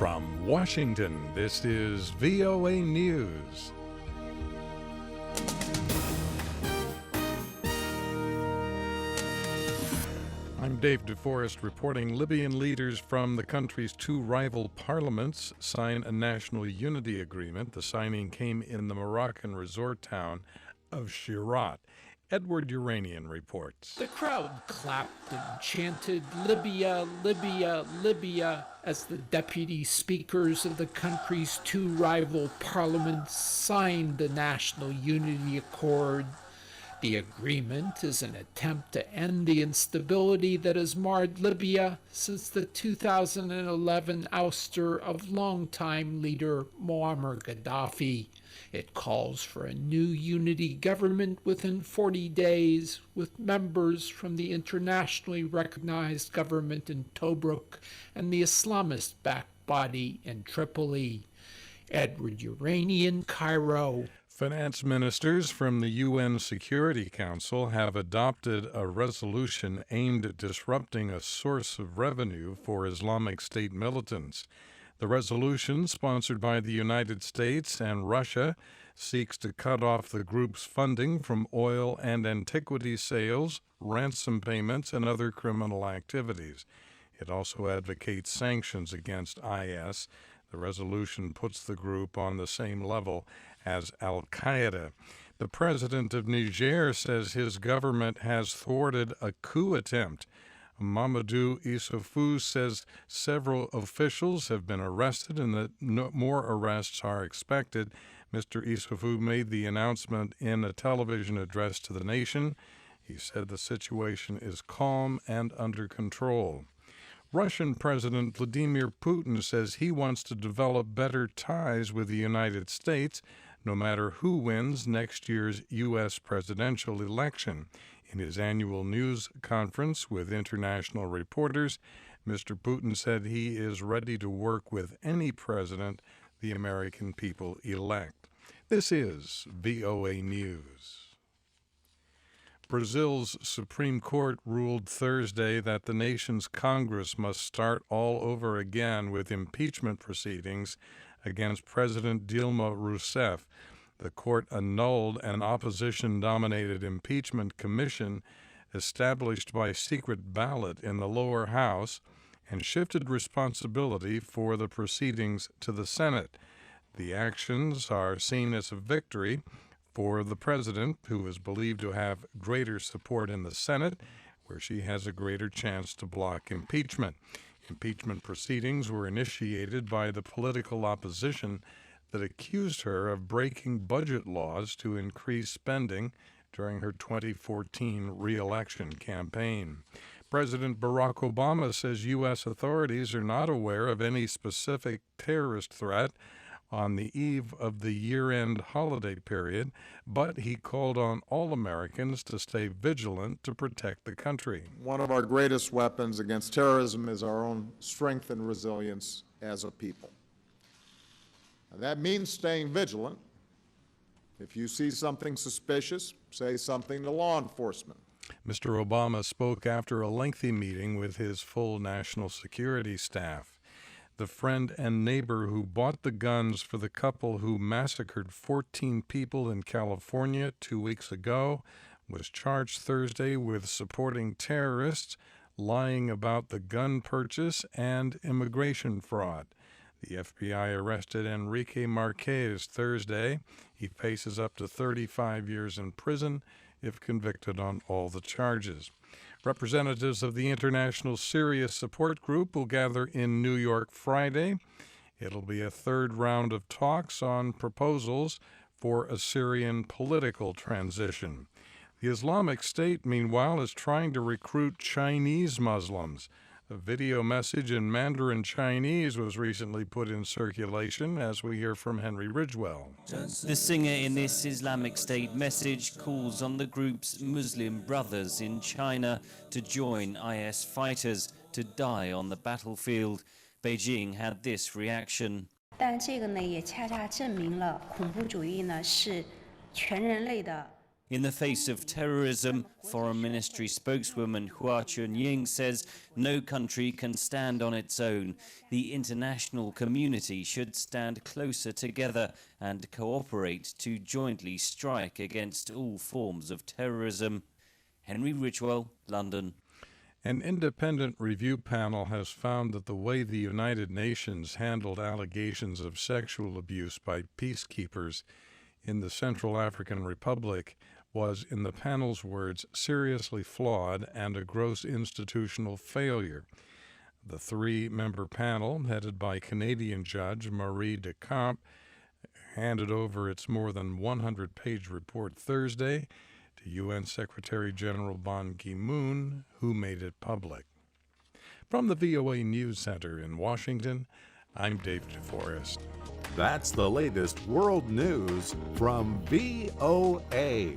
From Washington, this is VOA News. I'm Dave DeForest reporting Libyan leaders from the country's two rival parliaments sign a national unity agreement. The signing came in the Moroccan resort town of Skhirat. Edward Yeranian reports. The crowd clapped and chanted, "Libya, Libya, Libya," as the deputy speakers of the country's two rival parliaments signed the National Unity Accord. The agreement is an attempt to end the instability that has marred Libya since the 2011 ouster of longtime leader Moammar Gadhafi. It calls for a new unity government within 40 days, with members from the internationally recognized government in Tobruk and the Islamist-backed body in Tripoli. Edward Yeranian, Cairo. Finance ministers from the UN Security Council have adopted a resolution aimed at disrupting a source of revenue for Islamic State militants. The resolution, sponsored by the United States and Russia, seeks to cut off the group's funding from oil and antiquity sales, ransom payments, and other criminal activities. It also advocates sanctions against IS. The resolution puts the group on the same level as Al-Qaeda. The president of Niger says his government has thwarted a coup attempt. Mamadou Issoufou says several officials have been arrested and that more arrests are expected. Mr. Issoufou made the announcement in a television address to the nation. He said the situation is calm and under control. Russian President Vladimir Putin says he wants to develop better ties with the United States, no matter who wins next year's U.S. presidential election. In his annual news conference with international reporters, Mr. Putin said he is ready to work with any president the American people elect. This is VOA News. Brazil's Supreme Court ruled Thursday that the nation's Congress must start all over again with impeachment proceedings against President Dilma Rousseff. The court annulled an opposition-dominated impeachment commission established by secret ballot in the lower house and shifted responsibility for the proceedings to the Senate. The actions are seen as a victory for the president, who is believed to have greater support in the Senate, where she has a greater chance to block impeachment. Impeachment proceedings were initiated by the political opposition that accused her of breaking budget laws to increase spending during her 2014 re-election campaign. President Barack Obama says U.S. authorities are not aware of any specific terrorist threat on the eve of the year-end holiday period, but he called on all Americans to stay vigilant to protect the country. One of our greatest weapons against terrorism is our own strength and resilience as a people. And that means staying vigilant. If you see something suspicious, say something to law enforcement. Mr. Obama spoke after a lengthy meeting with his full national security staff. The friend and neighbor who bought the guns for the couple who massacred 14 people in California 2 weeks ago was charged Thursday with supporting terrorists, lying about the gun purchase, and immigration fraud. The FBI arrested Enrique Marquez Thursday. He faces up to 35 years in prison if convicted on all the charges. Representatives of the International Syria Support Group will gather in New York Friday. It'll be a third round of talks on proposals for a Syrian political transition. The Islamic State, meanwhile, is trying to recruit Chinese Muslims. A video message in Mandarin Chinese was recently put in circulation, as we hear from Henry Ridgewell. The singer in this Islamic State message calls on the group's Muslim brothers in China to join IS fighters to die on the battlefield. Beijing had this reaction. 但这个呢，也恰恰证明了恐怖主义呢是全人类的 In the face of terrorism, Foreign Ministry spokeswoman Hua Chunying says no country can stand on its own. The international community should stand closer together and cooperate to jointly strike against all forms of terrorism. Henry Ridgewell, London. An independent review panel has found that the way the United Nations handled allegations of sexual abuse by peacekeepers in the Central African Republic was, in the panel's words, seriously flawed and a gross institutional failure. The three-member panel, headed by Canadian Judge Marie de Camp, handed over its more than 100-page report Thursday to UN Secretary-General Ban Ki-moon, who made it public. From the VOA News Center in Washington, I'm David DeForest. That's the latest world news from VOA.